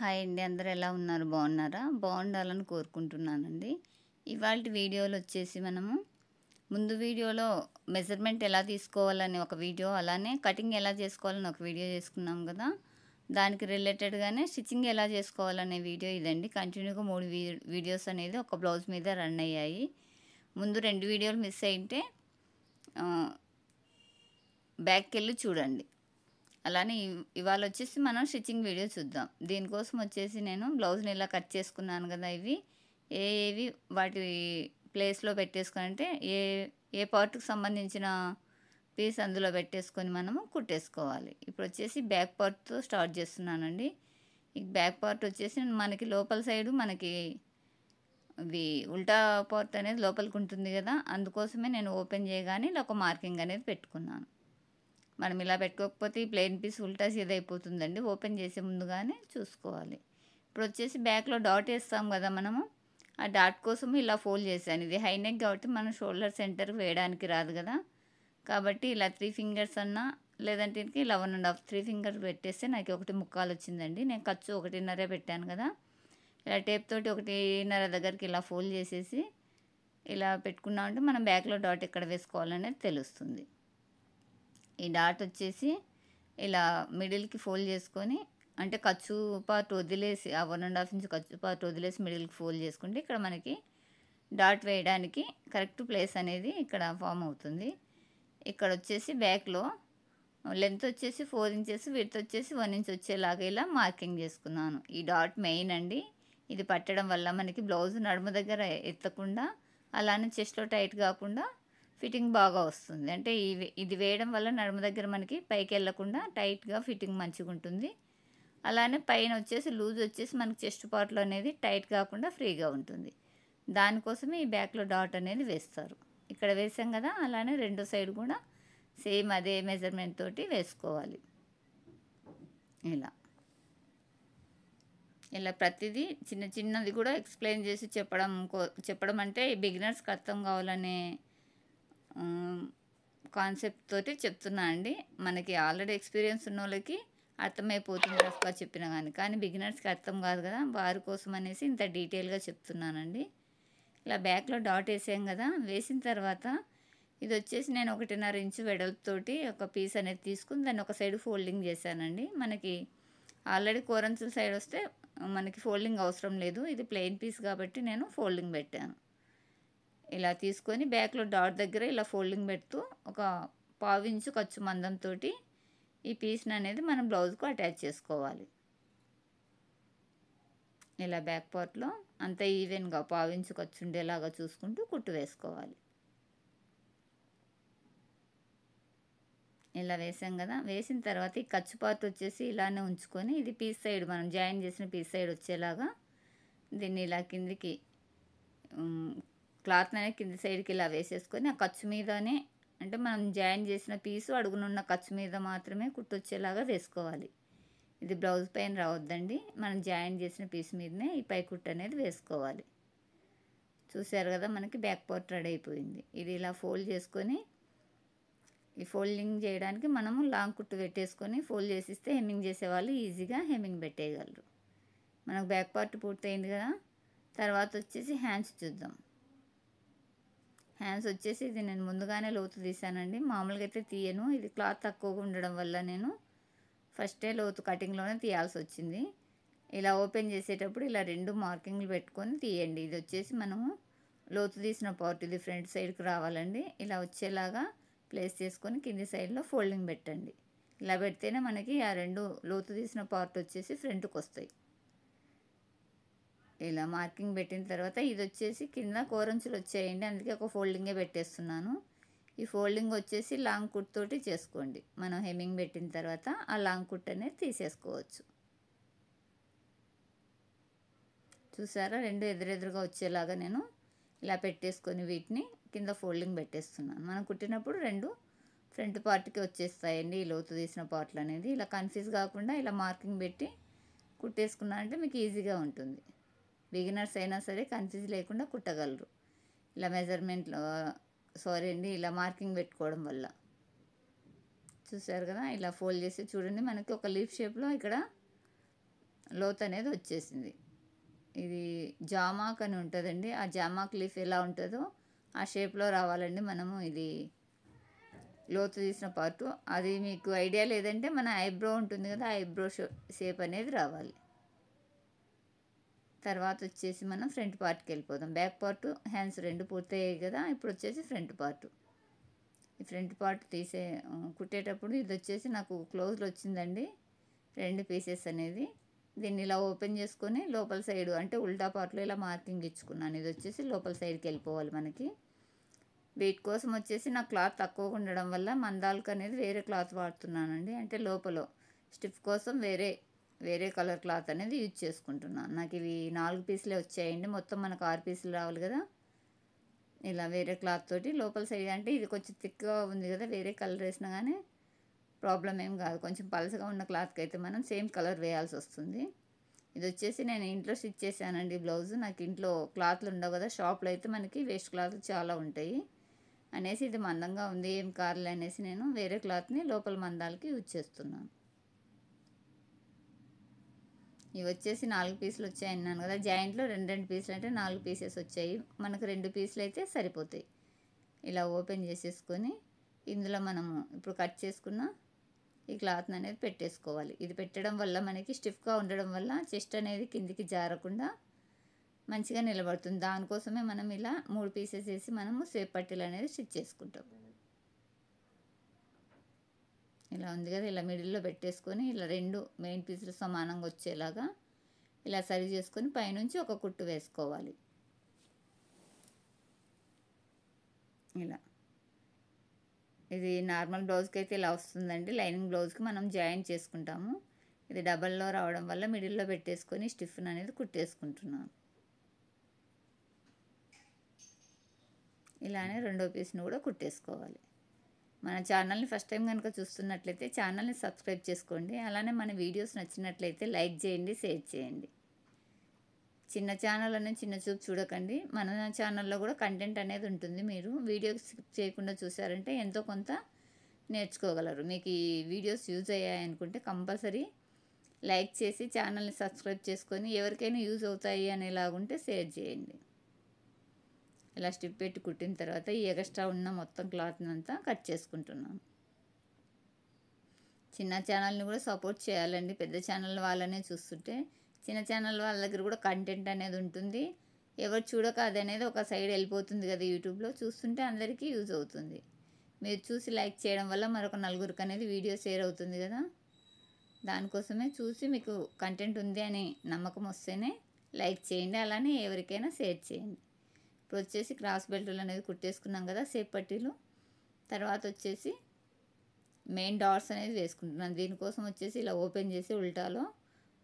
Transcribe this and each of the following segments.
Hi అండి. అందరూ ఎలా ఉన్నారు? బాగున్నారా? బాగుండాలని కోరుకుంటున్నానండి. ఇవాల్టి వీడియోలో వచ్చేసి మనము ముందు వీడియోలో మెజర్మెంట్ ఎలా తీసుకోవాలని ఒక వీడియో, అలానే కటింగ్ ఎలా చేసుకోవాలని ఒక వీడియో చేసుకున్నాం కదా. దానికి రిలేటెడ్గానే స్టిచ్చింగ్ ఎలా చేసుకోవాలనే వీడియో ఇదండి. కంటిన్యూగా 3 వీడియోస్ అనేది ఒక బ్లౌజ్ మీద రన్ అయ్యాయి. ముందు 2 వీడియోలు మిస్ అయితే బ్యాక్కి వెళ్ళి చూడండి. అలానే ఇవాళ వచ్చేసి మనం స్టిచ్చింగ్ వీడియో చూద్దాం. దీనికోసం వచ్చేసి నేను బ్లౌజ్ని ఇలా కట్ చేసుకున్నాను కదా. ఇవి ఏవి వాటి ప్లేస్లో పెట్టేసుకొని, అంటే ఏ ఏ పార్ట్కి సంబంధించిన పీస్ అందులో పెట్టేసుకొని మనము కుట్టేసుకోవాలి. ఇప్పుడు వచ్చేసి బ్యాక్ పార్ట్తో స్టార్ట్ చేస్తున్నానండి. ఈ బ్యాక్ పార్ట్ వచ్చేసి మనకి లోపల సైడు మనకి ఇవి ఉల్టా పార్ట్ అనేది లోపలికి ఉంటుంది కదా. అందుకోసమే నేను ఓపెన్ చేయగానే ఇలా ఒక మార్కింగ్ అనేది పెట్టుకున్నాను. మనం ఇలా పెట్టుకోకపోతే ఈ ప్లెయిన్ పీస్ ఉల్టా సీదా అయిపోతుందండి. ఓపెన్ చేసే ముందుగానే చూసుకోవాలి. ఇప్పుడు వచ్చేసి బ్యాక్లో డాట్ వేస్తాం కదా మనము. ఆ డాట్ కోసం ఇలా ఫోల్డ్ చేశాను. ఇది హై నెక్ కాబట్టి మనం షోల్డర్ సెంటర్కి వేయడానికి రాదు కదా. కాబట్టి ఇలా 3 ఫింగర్స్ అన్నా, లేదంటే ఇలా 1.5 3 ఫింగర్స్ పెట్టేస్తే నాకు 1.25 వచ్చిందండి. నేను ఖర్చు 1.5 పెట్టాను కదా. ఇలా టేప్ తోటి 1.5 దగ్గరికి ఇలా ఫోల్డ్ చేసేసి ఇలా పెట్టుకున్నామంటే మనం బ్యాక్లో డాట్ ఎక్కడ వేసుకోవాలనేది తెలుస్తుంది. ఈ డాట్ వచ్చేసి ఇలా మిడిల్కి ఫోల్డ్ చేసుకొని, అంటే ఖర్చు పార్ట్ వదిలేసి, ఆ 1.5 ఇంచ్ ఖర్చు పార్ట్ వదిలేసి మిడిల్కి ఫోల్డ్ చేసుకుంటే ఇక్కడ మనకి డాట్ వేయడానికి కరెక్ట్ ప్లేస్ అనేది ఇక్కడ ఫామ్ అవుతుంది. ఇక్కడ వచ్చేసి బ్యాక్లో లెంత్ వచ్చేసి 4 ఇంచెస్, విడ్త్ వచ్చేసి 1 ఇంచ్ వచ్చేలాగా ఇలా మార్కింగ్ చేసుకున్నాను. ఈ డాట్ మెయిన్ అండి. ఇది పట్టడం వల్ల మనకి బ్లౌజ్ నడుము దగ్గర ఎత్తకుండా, అలానే చెస్ట్లో టైట్ కాకుండా ఫిట్టింగ్ బాగా వస్తుంది. అంటే ఇది వేయడం వల్ల నడుము దగ్గర మనకి పైకి వెళ్ళకుండా టైట్గా ఫిట్టింగ్ మంచిగా ఉంటుంది. అలానే పైన వచ్చేసి లూజ్ వచ్చేసి మనకి చెస్ట్ పార్ట్లో అనేది టైట్ కాకుండా ఫ్రీగా ఉంటుంది. దానికోసమే ఈ బ్యాక్లో డాట్ అనేది వేస్తారు. ఇక్కడ వేసాం కదా, అలానే రెండో సైడ్ కూడా సేమ్ అదే మెజర్మెంట్ తోటి వేసుకోవాలి. ఇలా ప్రతిదీ చిన్న చిన్నది కూడా ఎక్స్ప్లెయిన్ చేసి చెప్పడం అంటే బిగినర్స్కి అర్థం కావాలనే కాన్సెప్ట్ తోటి చెప్తున్నా అండి. మనకి ఆల్రెడీ ఎక్స్పీరియన్స్ ఉన్న వాళ్ళకి అర్థమైపోతుంది రఫ్గా చెప్పినా కానీ బిగినర్స్కి అర్థం కాదు కదా. వారి కోసం అనేసి ఇంత డీటెయిల్గా చెప్తున్నానండి. ఇలా బ్యాక్లో డాట్ వేసాం కదా. వేసిన తర్వాత ఇది వచ్చేసి నేను 1.5 ఇంచు వెడల్పుతోటి ఒక పీస్ అనేది తీసుకుని దాన్ని ఒక సైడ్ ఫోల్డింగ్ చేశానండి. మనకి ఆల్రెడీ కోరంచుల సైడ్ వస్తే మనకి ఫోల్డింగ్ అవసరం లేదు. ఇది ప్లెయిన్ పీస్ కాబట్టి నేను ఫోల్డింగ్ పెట్టాను. ఇలా తీసుకొని బ్యాక్లో డాట్ దగ్గర ఇలా ఫోల్డింగ్ పెడుతూ ఒక 1/4 ఇంచు ఖర్చు మందంతో ఈ పీస్ని అనేది మనం బ్లౌజ్కు అటాచ్ చేసుకోవాలి. ఇలా బ్యాక్ పార్ట్లో అంత ఈవెన్గా 1/4 ఇంచు ఖర్చు ఉండేలాగా చూసుకుంటూ కుట్టు వేసుకోవాలి. ఇలా వేసాం కదా. వేసిన తర్వాత ఈ ఖర్చు పార్ట్ వచ్చేసి ఇలానే ఉంచుకొని, ఇది పీస్ సైడ్ మనం జాయిన్ చేసిన పీస్ సైడ్ వచ్చేలాగా దీన్ని ఇలా కిందికి క్లాత్ అనేది కింది సైడ్కి ఇలా వేసేసుకొని, ఆ ఖర్చు మీదనే, అంటే మనం జాయిన్ చేసిన పీసు అడుగునున్న ఖర్చు మీద మాత్రమే కుట్టు వచ్చేలాగా వేసుకోవాలి. ఇది బ్లౌజ్ పైన రావద్దండి. మనం జాయిన్ చేసిన పీస్ మీదనే ఈ పై కుట్టు అనేది వేసుకోవాలి. చూసారు కదా, మనకి బ్యాక్ పార్ట్ రెడీ అయిపోయింది. ఇది ఇలా ఫోల్డ్ చేసుకొని, ఈ ఫోల్డింగ్ చేయడానికి మనము లాంగ్ కుట్టు పెట్టేసుకొని ఫోల్డ్ చేసిస్తే హెమ్మింగ్ చేసేవాళ్ళు ఈజీగా హెమ్మింగ్ పెట్టేయగలరు. మనకు బ్యాక్ పార్ట్ పూర్తయింది కదా. తర్వాత వచ్చేసి హ్యాండ్స్ చూద్దాం. హ్యాండ్స్ వచ్చేసి ఇది నేను ముందుగానే లోతు తీసానండి. మామూలుగా అయితే తీయను. ఇది క్లాత్ తక్కువగా ఉండడం వల్ల నేను ఫస్టే లోతు కటింగ్లోనే తీయాల్సి వచ్చింది. ఇలా ఓపెన్ చేసేటప్పుడు ఇలా 2 మార్కింగ్లు పెట్టుకొని తీయండి. ఇది వచ్చేసి మనము లోతు తీసిన పార్ట్, ఇది ఫ్రంట్ సైడ్కి రావాలండి. ఇలా వచ్చేలాగా ప్లేస్ చేసుకొని కింది సైడ్లో ఫోల్డింగ్ పెట్టండి. ఇలా పెడితేనే మనకి ఆ 2 లోతు తీసిన పార్ట్ వచ్చేసి ఫ్రంట్కి వస్తాయి. ఇలా మార్కింగ్ పెట్టిన తర్వాత ఇది వచ్చేసి కింద కోరంచులు వచ్చేయండి, అందుకే ఒక ఫోల్డింగే పెట్టేస్తున్నాను. ఈ ఫోల్డింగ్ వచ్చేసి లాంగ్ కుట్ తోటి చేసుకోండి. మనం హెమ్మింగ్ పెట్టిన తర్వాత ఆ లాంగ్ కుట్ అనేది తీసేసుకోవచ్చు. చూసారా, 2 ఎదురెదురుగా వచ్చేలాగా నేను ఇలా పెట్టేసుకొని వీటిని కింద ఫోల్డింగ్ పెట్టేస్తున్నాను. మనం కుట్టినప్పుడు 2 ఫ్రంట్ పార్ట్కి వచ్చేస్తాయండి ఈ లోతు తీసిన పార్ట్లు అనేది. ఇలా కన్ఫ్యూజ్ కాకుండా ఇలా మార్కింగ్ పెట్టి కుట్టేసుకున్నారంటే మీకు ఈజీగా ఉంటుంది. బిగినర్స్ అయినా సరే కన్ఫ్యూజ్ లేకుండా కుట్టగలరు. ఇలా మెజర్మెంట్లో ఇలా మార్కింగ్ పెట్టుకోవడం వల్ల. చూసారు కదా, ఇలా ఫోల్డ్ చేసి చూడండి, మనకి ఒక లీఫ్ షేప్లో ఇక్కడ లోత్ అనేది వచ్చేసింది. ఇది జామాక్ అని ఉంటుందండి. ఆ జామాక్ లీఫ్ ఎలా ఉంటుందో ఆ షేప్లో రావాలండి. మనము ఇది లోతు తీసిన పార్టు అది మీకు ఐడియా లేదంటే మన ఐబ్రో ఉంటుంది కదా, ఐబ్రో షేప్ అనేది రావాలి. తర్వాత వచ్చేసి మనం ఫ్రంట్ పార్ట్కి వెళ్ళిపోదాం. బ్యాక్ పార్ట్ హ్యాండ్స్ రెండు పూర్తయ్యాయి కదా, ఇప్పుడు వచ్చేసి ఫ్రంట్ పార్ట్. ఈ ఫ్రంట్ పార్ట్ కుట్టేటప్పుడు ఇది వచ్చేసి నాకు క్లోజ్లో వచ్చిందండి 2 పీసెస్ అనేది. దీన్ని ఇలా ఓపెన్ చేసుకొని లోపల సైడ్ అంటే ఉల్టా పార్ట్లో ఇలా మార్కింగ్ ఇచ్చుకున్నాను. ఇది వచ్చేసి లోపల సైడ్కి వెళ్ళిపోవాలి మనకి. వీటి కోసం వచ్చేసి నాకు క్లాత్ తక్కువగా ఉండడం వల్ల మందాలకు అనేది వేరే క్లాత్ వాడుతున్నానండి. అంటే లోపల స్టిఫ్ కోసం వేరే కలర్ క్లాత్ అనేది యూజ్ చేసుకుంటున్నాను. నాకు ఇవి 4 పీసులే వచ్చాయండి. మొత్తం మనకు 6 పీసులు రావాలి కదా. ఇలా వేరే క్లాత్ తోటి లోపల సైడ్ అంటే ఇది కొంచెం థిక్గా ఉంది కదా, వేరే కలర్ వేసినా కానీ ప్రాబ్లం ఏం కాదు. కొంచెం పలసగా ఉన్న క్లాత్కి అయితే మనం సేమ్ కలర్ వేయాల్సి వస్తుంది. ఇది వచ్చేసి నేను ఇంట్లో స్టిచ్ చేశానండి బ్లౌజ్. నాకు ఇంట్లో క్లాత్లు ఉండవు కదా, షాప్లో అయితే మనకి వేస్ట్ క్లాత్లు చాలా ఉంటాయి అనేసి ఇది మందంగా ఉంది ఏం కాదులే అనేసి నేను వేరే క్లాత్ని లోపల మందాలకి యూజ్ చేస్తున్నాను. ఇవి వచ్చేసి 4 పీసులు వచ్చాయి అన్నాను కదా, జాయింట్లో 2 పీసులు అంటే 4 పీసెస్ వచ్చాయి. మనకు 2 పీసులు అయితే సరిపోతాయి. ఇలా ఓపెన్ చేసేసుకొని ఇందులో మనము ఇప్పుడు కట్ చేసుకున్న ఈ క్లాత్ని అనేది పెట్టేసుకోవాలి. ఇది పెట్టడం వల్ల మనకి స్టిఫ్గా ఉండడం వల్ల చెస్ట్ అనేది కిందికి జారకుండా మంచిగా నిలబడుతుంది. దానికోసమే మనం ఇలా 3 పీసెస్ వేసి మనము సేప్ పట్టీలు అనేది స్టిచ్ చేసుకుంటాం. ఇలా ఉంది కదా, ఇలా మిడిల్లో పెట్టేసుకొని ఇలా 2 మెయిన్ పీసులు సమానంగా వచ్చేలాగా ఇలా సరి చేసుకొని పైనుంచి ఒక కుట్టు వేసుకోవాలి. ఇలా ఇది నార్మల్ బ్లౌజ్కి అయితే ఇలా వస్తుందండి. లైనింగ్ బ్లౌజ్కి మనం జాయిన్ చేసుకుంటాము. ఇది డబల్లో రావడం వల్ల మిడిల్లో పెట్టేసుకొని స్టిఫ్న్ అనేది కుట్టేసుకుంటున్నాను. ఇలానే రెండో పీస్ని కూడా కుట్టేసుకోవాలి. మన ఛానల్ని ఫస్ట్ టైం కనుక చూస్తున్నట్లయితే ఛానల్ని సబ్స్క్రైబ్ చేసుకోండి. అలానే మన వీడియోస్ నచ్చినట్లయితే లైక్ చేయండి, షేర్ చేయండి. చిన్న ఛానల్ అని చిన్న చూపు చూడకండి. మన ఛానల్లో కూడా కంటెంట్ అనేది ఉంటుంది. మీరు వీడియో స్కిప్ చేయకుండా చూసారంటే ఎంతో కొంత నేర్చుకోగలరు. మీకు ఈ వీడియోస్ యూజ్ అయ్యాయి అనుకుంటే కంపల్సరీ లైక్ చేసి ఛానల్ని సబ్స్క్రైబ్ చేసుకొని ఎవరికైనా యూజ్ అవుతాయి అనేలాగుంటే షేర్ చేయండి. ఇలా స్టిప్ పెట్టి కుట్టిన తర్వాత ఈ ఎక్స్ట్రా ఉన్న మొత్తం క్లాత్ని అంతా కట్ చేసుకుంటున్నాను. చిన్న ఛానల్ని కూడా సపోర్ట్ చేయాలండి. పెద్ద ఛానల్ వాళ్ళనే చూస్తుంటే చిన్న ఛానల్ వాళ్ళ దగ్గర కూడా కంటెంట్ అనేది ఉంటుంది. ఎవరు చూడక అది అనేది ఒక సైడ్ వెళ్ళిపోతుంది కదా, యూట్యూబ్లో చూస్తుంటే అందరికీ యూజ్ అవుతుంది. మీరు చూసి లైక్ చేయడం వల్ల మరొక నలుగురికి అనేది వీడియో షేర్ అవుతుంది కదా, దానికోసమే చూసి మీకు కంటెంట్ ఉంది అని నమ్మకం వస్తేనే లైక్ చేయండి. అలానే ఎవరికైనా షేర్ చేయండి. ఇప్పుడు వచ్చేసి క్రాస్ బెల్టులు అనేది కుట్టేసుకున్నాం కదా సేప్ పట్టీలు. తర్వాత వచ్చేసి మెయిన్ డాట్స్ అనేది వేసుకుంటున్నాను. దీనికోసం వచ్చేసి ఇలా ఓపెన్ చేసి ఉల్టాలో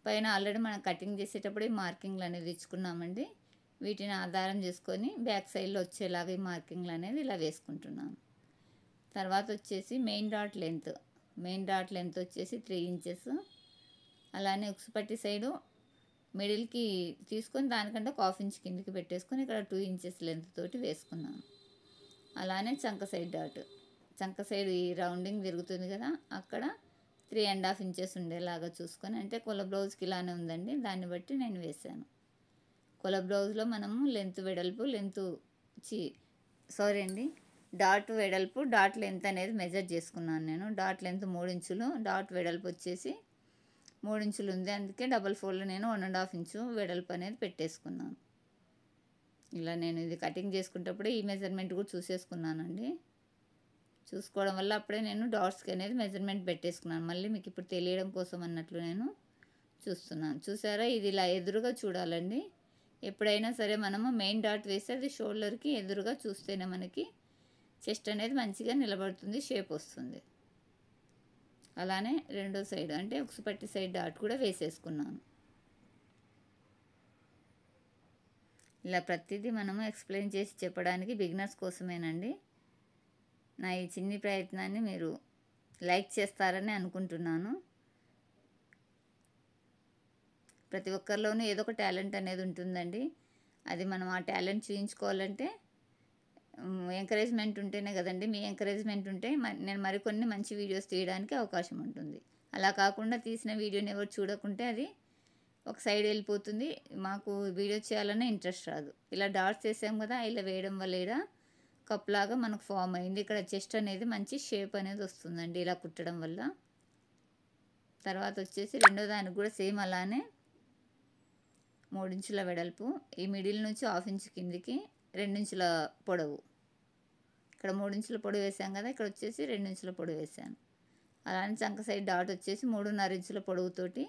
పైన ఆల్రెడీ మనం కటింగ్ చేసేటప్పుడు ఈ మార్కింగ్లు అనేది ఇచ్చుకున్నామండి. వీటిని ఆధారం చేసుకొని బ్యాక్ సైడ్లో వచ్చేలాగా ఈ మార్కింగ్లు అనేది ఇలా వేసుకుంటున్నాను. తర్వాత వచ్చేసి మెయిన్ డాట్ లెంత్ వచ్చేసి 3 ఇంచెస్. అలానే ఉక్సు పట్టి సైడు మిడిల్కి తీసుకొని దానికంటే 1/2 ఇంచ్ కిందికి పెట్టేసుకొని ఇక్కడ 2 ఇంచెస్ లెంత్ తోటి వేసుకున్నాను. అలానే చంక సైడ్ ఈ రౌండింగ్ తిరుగుతుంది కదా, అక్కడ 3.5 ఇంచెస్ ఉండేలాగా చూసుకొని, అంటే కొల బ్లౌజ్కి ఇలానే ఉందండి, దాన్ని బట్టి నేను వేసాను. కొల బ్లౌజ్లో మనము డాట్ వెడల్పు డాట్ లెంత్ అనేది మెజర్ చేసుకున్నాను నేను. డాట్ లెంత్ 3 ఇంచులు, డాట్ వెడల్పు వచ్చేసి 3 ఇంచులు ఉంది. అందుకే డబల్ ఫోల్డ్లో నేను 1.5 ఇంచు వెడల్పు అనేది పెట్టేసుకున్నాను. ఇలా నేను ఇది కటింగ్ చేసుకునేటప్పుడే ఈ మెజర్మెంట్ కూడా చూసేసుకున్నానండి. చూసుకోవడం వల్ల అప్పుడే నేను డాట్స్కి అనేది మెజర్మెంట్ పెట్టేసుకున్నాను. మళ్ళీ మీకు ఇప్పుడు తెలియడం కోసం అన్నట్లు నేను చూస్తున్నాను. చూసారా, ఇది ఇలా ఎదురుగా చూడాలండి. ఎప్పుడైనా సరే మనము మెయిన్ డాట్ వేస్తే అది షోల్డర్కి ఎదురుగా చూస్తేనే మనకి చెస్ట్ అనేది మంచిగా నిలబడుతుంది, షేప్ వస్తుంది. అలానే రెండో సైడ్ అంటే ఉక్సు పట్టి సైడ్ డాట్ కూడా వేసేసుకున్నాను. ఇలా ప్రతిదీ మనము ఎక్స్ప్లెయిన్ చేసి చెప్పడానికి బిగినర్స్ కోసమేనండి. నా ఈ చిన్ని ప్రయత్నాన్ని మీరు లైక్ చేస్తారని అనుకుంటున్నాను. ప్రతి ఒక్కరిలోనూ ఏదో ఒక టాలెంట్ అనేది ఉంటుందండి. అది మనం ఆ టాలెంట్ చూయించుకోవాలంటే ఎంకరేజ్మెంట్ ఉంటేనే కదండి. మీ ఎంకరేజ్మెంట్ ఉంటే నేను మరికొన్ని మంచి వీడియోస్ తీయడానికి అవకాశం ఉంటుంది. అలా కాకుండా తీసిన వీడియోని ఎవరు చూడకుంటే అది ఒక సైడ్ వెళ్ళిపోతుంది, మాకు వీడియో చేయాలనే ఇంట్రెస్ట్ రాదు. ఇలా డాట్స్ వేసాం కదా, ఇలా వేయడం వల్ల ఇక్కడ కప్లాగా మనకు ఫామ్ అయింది. ఇక్కడ చెస్ట్ అనేది మంచి షేప్ అనేది వస్తుందండి ఇలా కుట్టడం వల్ల. తర్వాత వచ్చేసి రెండో దానికి కూడా సేమ్ అలానే 3 ఇంచుల వెడల్పు, ఈ మిడిల్ నుంచి 1/2 ఇంచు కిందికి 2 ఇంచుల పొడవు. ఇక్కడ 3 ఇంచుల పొడవు వేసాం కదా, ఇక్కడ వచ్చేసి 2 ఇంచుల పొడవు వేసాను. అలానే చంక సైడ్ డాట్ వచ్చేసి 3.5 ఇంచుల పొడవుతోటి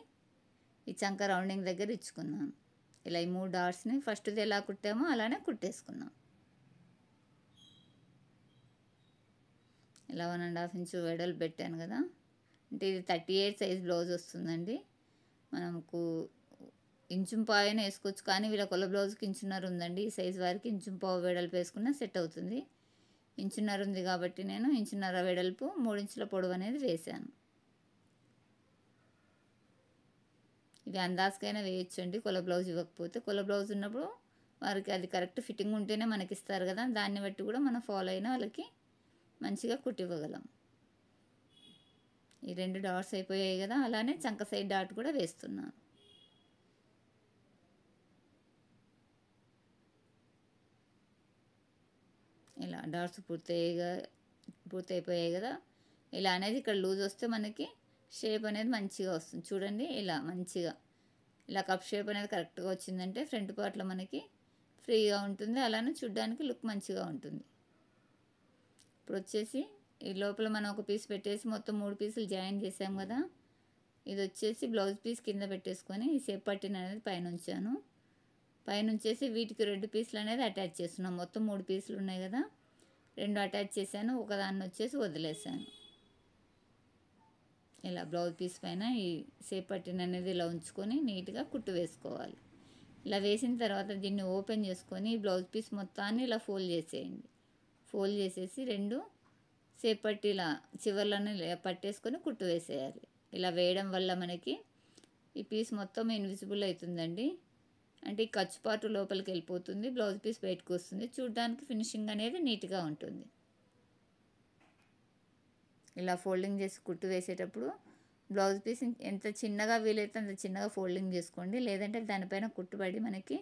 ఈ చంక రౌండింగ్ దగ్గర ఇచ్చుకున్నాను. ఇలా ఈ 3 డాట్స్ని ఫస్ట్ది ఎలా కుట్టామో అలానే కుట్టేసుకున్నాం. ఇలా 1.5 ఇంచు వెడల్పు పెట్టాను కదా. అంటే ఇది 38 సైజ్ బ్లౌజ్ వస్తుందండి. మనకు ఇంచు పాయన వేసుకోవచ్చు, కానీ వీళ్ళ కొల బ్లౌజ్కి ఇంచున్నర ఉందండి. ఈ సైజ్ వారికి ఇంచు పావు వెడల్పు వేసుకున్నా సెట్ అవుతుంది. ఇంచున్నర ఉంది కాబట్టి నేను ఇంచున్నర వెడల్పు 3 ఇంచుల పొడవు అనేది వేసాను. ఇది అందాజకైనా వేయచ్చు అండి, కొల బ్లౌజ్ ఇవ్వకపోతే. కొల బ్లౌజ్ ఉన్నప్పుడు వారికి అది కరెక్ట్ ఫిట్టింగ్ ఉంటేనే మనకి ఇస్తారు కదా, దాన్ని బట్టి కూడా మనం ఫాలో అయినా వాళ్ళకి మంచిగా కుట్టివ్వగలం. ఈ 2 డాట్స్ అయిపోయాయి కదా, అలానే చంక సైడ్ డాట్ కూడా వేస్తున్నాను. ఇలా డాట్స్ పూర్తయిపోయాయి కదా. ఇలా అనేది ఇక్కడ లూజ్ వస్తే మనకి షేప్ అనేది మంచిగా వస్తుంది చూడండి. ఇలా మంచిగా ఇలా కప్ షేప్ అనేది కరెక్ట్గా వచ్చిందంటే ఫ్రంట్ పార్ట్లో మనకి ఫ్రీగా ఉంటుంది, అలానే చూడ్డానికి లుక్ మంచిగా ఉంటుంది. ఇప్పుడు వచ్చేసి ఈ లోపల మనం ఒక పీస్ పెట్టేసి మొత్తం 3 పీసులు జాయిన్ చేసాం కదా. ఇది వచ్చేసి బ్లౌజ్ పీస్ కింద పెట్టేసుకొని ఈ సేప్ పట్టిన అనేది పైన ఉంచాను. పైన ఉంచేసి వీటికి 2 పీసులు అనేది అటాచ్ చేస్తున్నాం. మొత్తం 3 పీసులు ఉన్నాయి కదా, 2 అటాచ్ చేశాను, ఒకదాన్ని వచ్చేసి వదిలేసాను. ఇలా బ్లౌజ్ పీస్ పైన ఈ సేప్ పట్టిన అనేది ఇలా ఉంచుకొని నీట్గా కుట్టు వేసుకోవాలి. ఇలా వేసిన తర్వాత దీన్ని ఓపెన్ చేసుకొని ఈ బ్లౌజ్ పీస్ మొత్తాన్ని ఇలా ఫోల్డ్ చేసేయండి. ఫోల్డ్ చేసేసి 2 సేప్ పట్టీలా చివర్లను పట్టేసుకొని కుట్టు వేసేయాలి. ఇలా వేయడం వల్ల మనకి ఈ పీస్ మొత్తం ఇన్విజిబుల్ అవుతుందండి. అంటే ఈ ఖర్చు పాటు లోపలికి వెళ్ళిపోతుంది, బ్లౌజ్ పీస్ బయటకు వస్తుంది, చూడడానికి ఫినిషింగ్ అనేది నీట్గా ఉంటుంది. ఇలా ఫోల్డింగ్ చేసి కుట్టు వేసేటప్పుడు బ్లౌజ్ పీస్ ఎంత చిన్నగా వీలైతే అంత చిన్నగా ఫోల్డింగ్ చేసుకోండి, లేదంటే దానిపైన కుట్టుబడి మనకి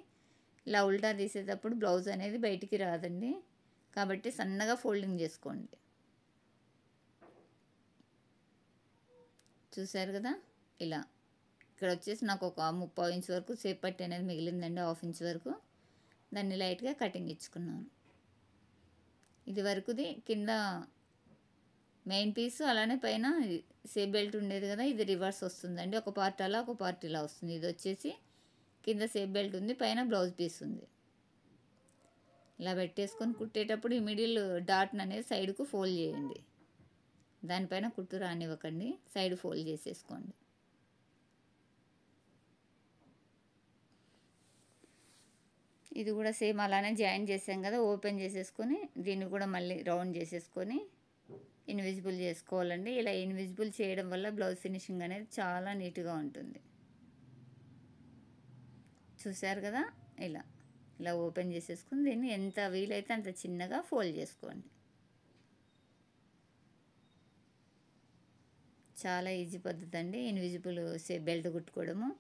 ఇలా ఉల్టా తీసేటప్పుడు బ్లౌజ్ అనేది బయటికి రాదండి. కాబట్టి సన్నగా ఫోల్డింగ్ చేసుకోండి. చూసారు కదా. ఇలా ఇక్కడ వచ్చేసి నాకు ఒక 30 ఇంచ్ వరకు సేప్ పట్టి అనేది మిగిలిందండి, 1/2 ఇంచ్ వరకు. దాన్ని లైట్గా కటింగ్ ఇచ్చుకున్నాను. ఇది వరకుది కింద మెయిన్ పీసు, అలానే పైన సేప్ బెల్ట్ ఉండేది కదా, ఇది రివర్స్ వస్తుందండి. ఒక పార్ట్ అలా ఒక పార్ట్ ఇలా వస్తుంది. ఇది వచ్చేసి కింద సేప్ బెల్ట్ ఉంది, పైన బ్లౌజ్ పీస్ ఉంది. ఇలా పెట్టేసుకొని కుట్టేటప్పుడు ఈ మిడిల్ డాట్ని అనేది సైడ్కు ఫోల్డ్ చేయండి. దానిపైన కుట్టు రానివ్వకండి, సైడ్ ఫోల్డ్ చేసేసుకోండి. ఇది కూడా సేమ్ అలానే జాయిన్ చేసాం కదా, ఓపెన్ చేసేసుకొని దీన్ని కూడా మళ్ళీ రౌండ్ చేసేసుకొని ఇన్విజిబుల్ చేసుకోవాలండి. ఇలా ఇన్విజిబుల్ చేయడం వల్ల బ్లౌజ్ ఫినిషింగ్ అనేది చాలా నీట్గా ఉంటుంది. చూసారు కదా. ఇలా ఓపెన్ చేసేసుకుని దీన్ని ఎంత వీలైతే అంత చిన్నగా ఫోల్డ్ చేసుకోండి. చాలా ఈజీ పద్ధతి అండి ఇన్విజిబుల్ సేప్ బెల్ట్ కుట్టుకోవడము.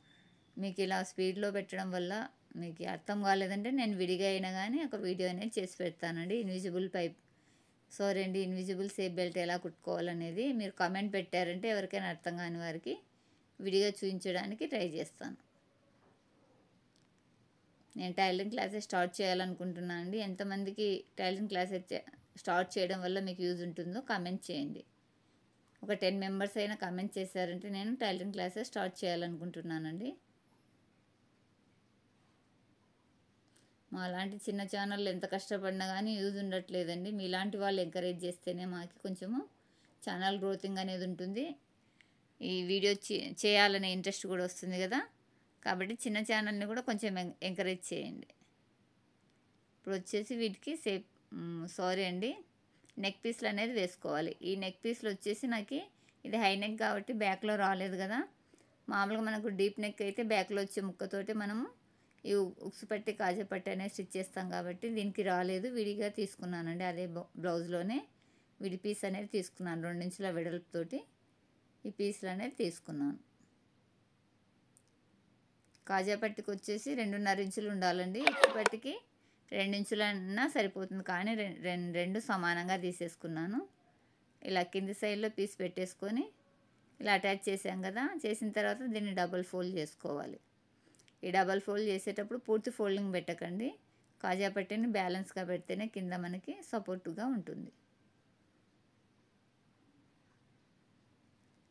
మీకు ఇలా స్పీడ్లో పెట్టడం వల్ల మీకు అర్థం కాలేదంటే నేను విడిగా అయినా కానీ ఒక వీడియో అనేది చేసి పెడతానండి. ఇన్విజిబుల్ సేప్ బెల్ట్ ఎలా కుట్టుకోవాలనేది మీరు కామెంట్ పెట్టారంటే ఎవరికైనా అర్థం కాని వారికి విడిగా చూపించడానికి ట్రై చేస్తాను. నేను టైలరింగ్ క్లాసెస్ స్టార్ట్ చేయాలనుకుంటున్నాను అండి. ఎంతమందికి టైలరింగ్ క్లాసెస్ స్టార్ట్ చేయడం వల్ల మీకు యూజ్ ఉంటుందో కామెంట్ చేయండి. ఒక 10 మెంబర్స్ అయినా కామెంట్ చేశారంటే నేను టైలరింగ్ క్లాసెస్ స్టార్ట్ చేయాలనుకుంటున్నానండి. మా లాంటి చిన్న ఛానల్ ఎంత కష్టపడినా కానీ యూజ్ ఉండట్లేదండి. మీలాంటి వాళ్ళు ఎంకరేజ్ చేస్తేనే మాకు కొంచెము ఛానల్ గ్రోతింగ్ అనేది ఉంటుంది, ఈ వీడియో చేయాలనే ఇంట్రెస్ట్ కూడా వస్తుంది కదా. కాబట్టి చిన్న ఛానల్ని కూడా కొంచెం ఎంకరేజ్ చేయండి. ఇప్పుడు వచ్చేసి వీటికి నెక్ పీస్లు అనేది వేసుకోవాలి. ఈ నెక్ పీస్లు వచ్చేసి నాకు ఇది హై నెక్ కాబట్టి బ్యాక్లో రాలేదు కదా. మామూలుగా మనకు డీప్ నెక్ అయితే బ్యాక్లో వచ్చే ముక్కతోటి మనము ఈ ఉక్సు పట్టి కాజా పట్టి అనేది స్టిచ్ చేస్తాం కాబట్టి దీనికి రాలేదు, విడిగా తీసుకున్నానండి. అదే బ్లౌజ్లోనే విడి పీస్ అనేది తీసుకున్నాను. 2 ఇంచుల వెడల్పుతోటి ఈ పీసులు అనేది తీసుకున్నాను. కాజా పట్టికి వచ్చేసి 2.5 ఇంచులు ఉండాలండి. ఉక్సు పట్టికి 2 ఇంచులన్నా సరిపోతుంది, కానీ రెండు సమానంగా తీసేసుకున్నాను. ఇలా కింది సైడ్లో పీస్ పెట్టేసుకొని ఇలా అటాచ్ చేసాం కదా, చేసిన తర్వాత దీన్ని డబుల్ ఫోల్డ్ చేసుకోవాలి. ఈ డబల్ ఫోల్డ్ చేసేటప్పుడు పూర్తి ఫోల్డింగ్ పెట్టకండి, కాజా పట్టిని బ్యాలెన్స్గా పెడితేనే కింద మనకి సపోర్టుగా ఉంటుంది.